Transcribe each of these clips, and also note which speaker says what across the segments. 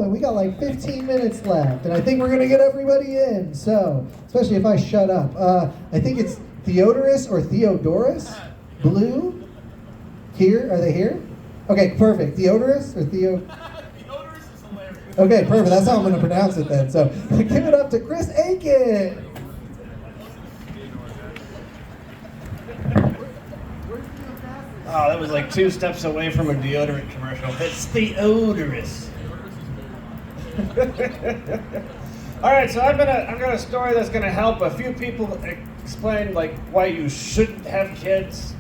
Speaker 1: and we got like 15 minutes left, and I think we're gonna get everybody in. So, especially if I shut up. I think it's Theodorus or Theodorus, Blue. Here, are they here? Okay, perfect. Theodorus or Theo?
Speaker 2: Theodorus is hilarious.
Speaker 1: Okay, perfect. That's how I'm gonna pronounce it then. So, give it up to Chris Aiken.
Speaker 2: Oh, that was like 2 steps away from a deodorant commercial. It's Theodorus. All right, so I've got a story that's gonna help a few people explain like why you shouldn't have kids,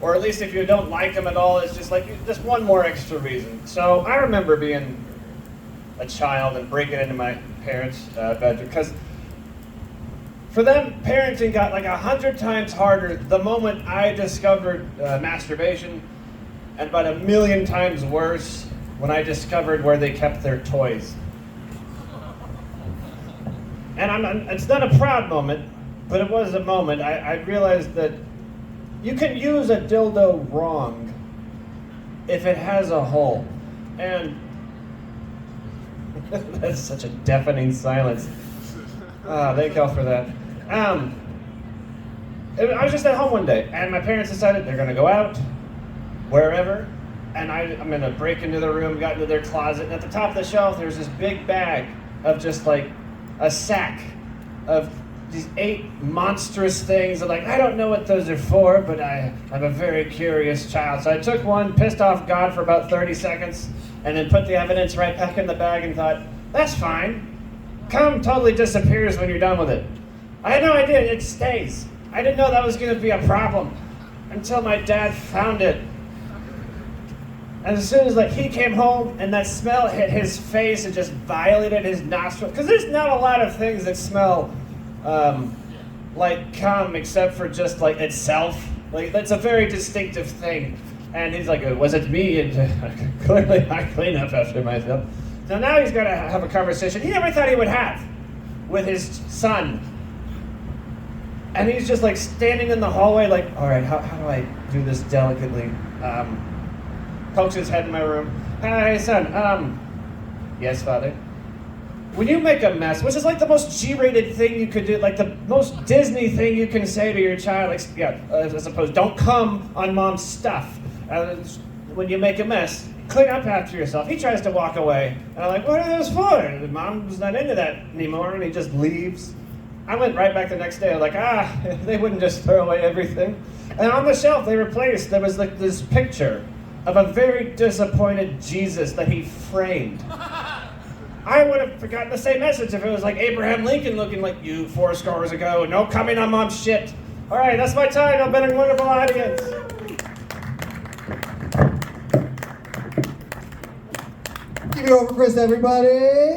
Speaker 2: or at least if you don't like them at all, it's just like just one more extra reason. So I remember being a child and breaking into my parents' bedroom because for them, parenting got like 100 times harder the moment I discovered masturbation, and about 1,000,000 times worse when I discovered where they kept their toys. And it's not a proud moment, but it was a moment. I realized that you can use a dildo wrong if it has a hole. And that's such a deafening silence. Thank y'all for that. I was just at home one day, and my parents decided they're gonna go out, wherever, and I'm gonna break into their room, got into their closet, and at the top of the shelf, there's this big bag of just like a sack of these 8 monstrous things. I'm like, I don't know what those are for, but I'm a very curious child. So I took one, pissed off God for about 30 seconds, and then put the evidence right back in the bag and thought, that's fine. Cum totally disappears when you're done with it. I had no idea it stays. I didn't know that was going to be a problem until my dad found it. And as soon as like he came home and that smell hit his face and just violated his nostrils, because there's not a lot of things that smell like cum except for just like itself. Like that's a very distinctive thing. And he's like, was it me? And clearly I clean up after myself. So now he's got to have a conversation he never thought he would have with his son. And he's just like standing in the hallway like, all right, how do I do this delicately? Pokes his head in my room. Hey, son, yes, father. When you make a mess, which is like the most G-rated thing you could do, like the most Disney thing you can say to your child, like, yeah, as opposed, don't come on mom's stuff. When you make a mess, clean up after yourself. He tries to walk away. And I'm like, what are those for? And mom's not into that anymore, and he just leaves. I went right back the next day. I was like, they wouldn't just throw away everything. And on the shelf they replaced, there was like this picture of a very disappointed Jesus that he framed. I would have forgotten the same message if it was like Abraham Lincoln looking like you 4 scores ago. No coming on mom's shit. All right, that's my time. I've been a wonderful audience.
Speaker 1: Give it over, Chris, everybody.